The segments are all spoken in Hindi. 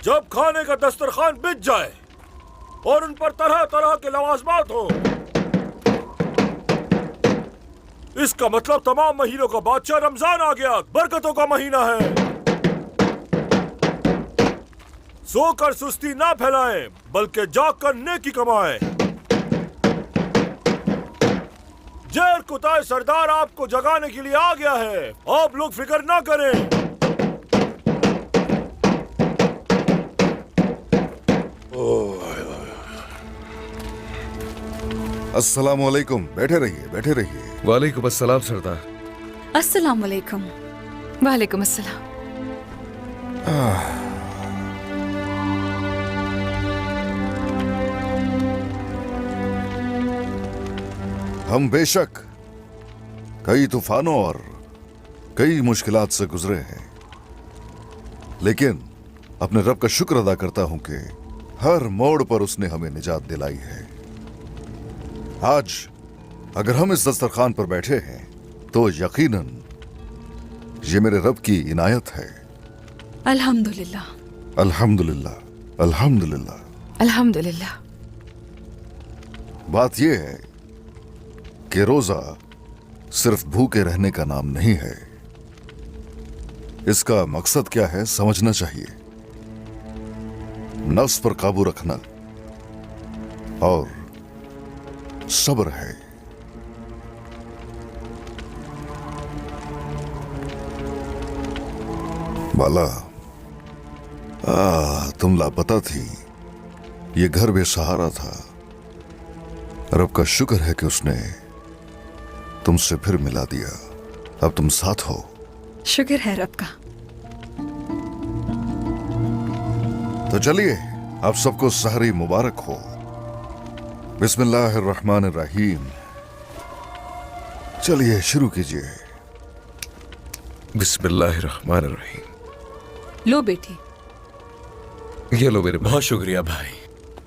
जब खाने का दस्तरखान बिछ जाए और उन पर तरह तरह के लवाजमात हो, इसका मतलब तमाम महीनों का बादशाह रमजान आ गया, बरकतों का महीना है। सोकर सुस्ती ना फैलाएं, बल्कि जाग कर नेकी कमाएं। जैर कुताए सरदार आपको जगाने के लिए आ गया है, आप लोग फिक्र ना करें। अस्सलामु अलैकुम। बैठे रहिए, बैठे रहिए। वालेकुम अस्सलाम सरदार। अस्सलाम वालेकुम। वालेकुम अस्सलाम। हम बेशक कई तूफानों और कई मुश्किलात से गुजरे हैं, लेकिन अपने रब का शुक्र अदा करता हूं कि हर मोड़ पर उसने हमें निजात दिलाई है। आज अगर हम इस दस्तरखान पर बैठे हैं तो यकीनन ये मेरे रब की इनायत है। अल्हम्दुलिल्लाह, अल्हम्दुलिल्लाह, अल्हम्दुलिल्लाह। अल्हम्दुलिल्लाह। बात यह है कि रोजा सिर्फ भूखे रहने का नाम नहीं है। इसका मकसद क्या है समझना चाहिए। नफ्स पर काबू रखना और सब्र है। बाला, तुम लापता थी, ये घर बेसहारा था। रब का शुक्र है कि उसने तुमसे फिर मिला दिया। अब तुम साथ हो। शुक्र है रब का। तो चलिए, आप सबको सहरी मुबारक हो। बिस्मिल्लाहिर्रहमानिर्रहीम। चलिए शुरू कीजिए। बिस्मिल्लाहिर्रहमानिर्रहीम। लो बेटी। ये लो मेरे भाई। बहुत शुक्रिया भाई।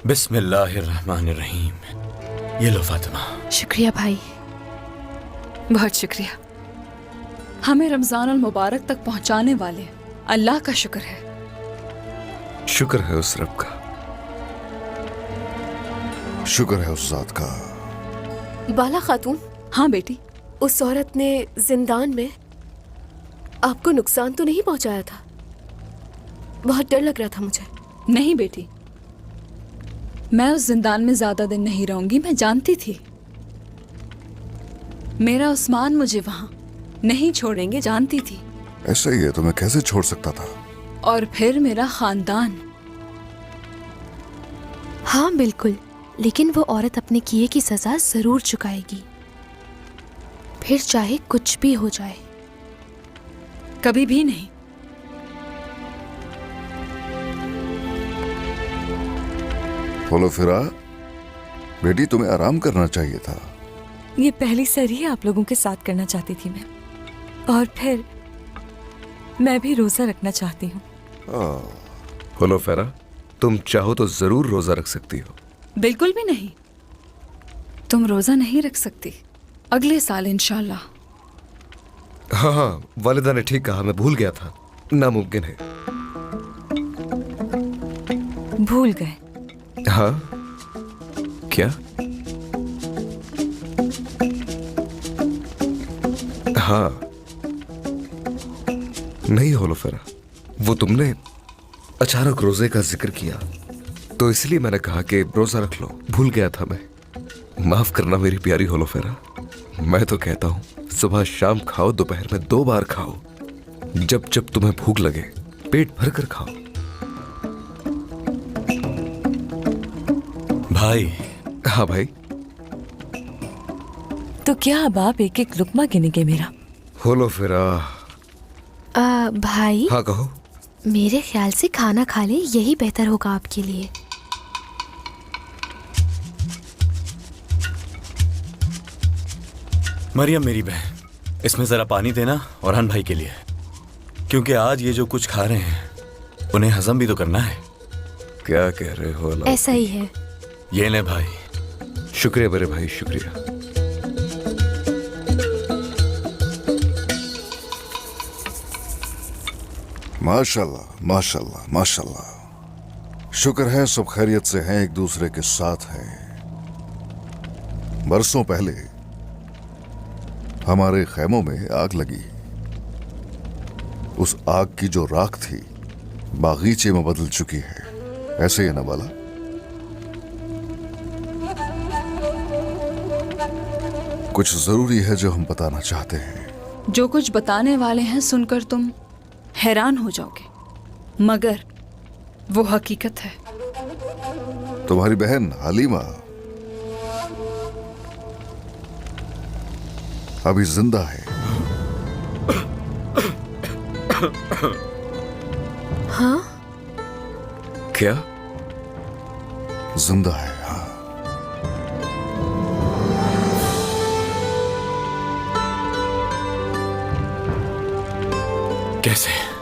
बिस्मिल्लाहिर्रहमानिर्रहीम। ये लो फातिमा। शुक्रिया भाई, बहुत शुक्रिया। हमें रमजान अल मुबारक तक पहुंचाने वाले अल्लाह का शुक्र है। शुक्र है उस रब का। शुक्र है उस जात का। बाला खातून, हाँ बेटी। उस औरत ने जिंदान में आपको नुकसान तो नहीं पहुंचाया था? बहुत डर लग रहा था मुझे। नहीं बेटी, मैं उस जिंदान में ज्यादा दिन नहीं रहूंगी, मैं जानती थी। मेरा उस्मान मुझे वहां नहीं छोड़ेंगे, जानती थी। ऐसा ही है तो मैं कैसे छोड़ सकता था? और फिर मेरा खानदान। हाँ बिल्कुल, लेकिन वो औरत अपने किए की सजा जरूर चुकाएगी, फिर चाहे कुछ भी हो जाए। कभी भी नहीं। बोलो फिरा, बेटी तुम्हें आराम करना चाहिए था। ये पहली सर ही आप लोगों के साथ करना चाहती थी मैं, और फिर मैं भी रोजा रखना चाहती हूँ। बोलो फेरा, तुम चाहो तो जरूर रोजा रख सकती हो। बिल्कुल भी नहीं, तुम रोजा नहीं रख सकती। अगले साल इंशाल्लाह। हाँ हाँ, वालिदा ने ठीक कहा, मैं भूल गया था। नामुमकिन है। भूल गए? हाँ, क्या? हाँ, नहीं होलोफेरा, वो तुमने अचानक रोजे का जिक्र किया तो इसलिए मैंने कहा कि रोजा रख लो। भूल गया था मैं। माफ करना मेरी प्यारी होलोफेरा। मैं तो कहता हूं सुबह शाम खाओ, दोपहर में 2 बार खाओ, जब जब तुम्हें भूख लगे पेट भर कर खाओ। भाई। हाँ भाई। तो क्या अब आप एक एक लुकमा गिनेंगे मेरा? होलोफेरा। भाई। हाँ कहो। मेरे ख्याल से खाना खा ले, यही बेहतर होगा आपके लिए। मरियम मेरी बहन, इसमें जरा पानी देना औरहान भाई के लिए, क्योंकि आज ये जो कुछ खा रहे हैं उन्हें हजम भी तो करना है। क्या कह रहे हो? ऐसा ही है। ये ले भाई। शुक्रिया मेरे भाई, शुक्रिया। माशाल्लाह, माशाल्लाह, माशाल्लाह। शुक्र है सब खैरियत से हैं, एक दूसरे के साथ हैं। बरसों पहले हमारे खैमों में आग लगी। उस आग की जो राख थी बागीचे में बदल चुकी है। ऐसे ही है ना बाला? कुछ जरूरी है जो हम बताना चाहते हैं। जो कुछ बताने वाले हैं सुनकर तुम हैरान हो जाओगे, मगर वो हकीकत है। तुम्हारी बहन हलीमा अभी जिंदा है। हाँ? क्या? जिंदा है, हाँ। कैसे?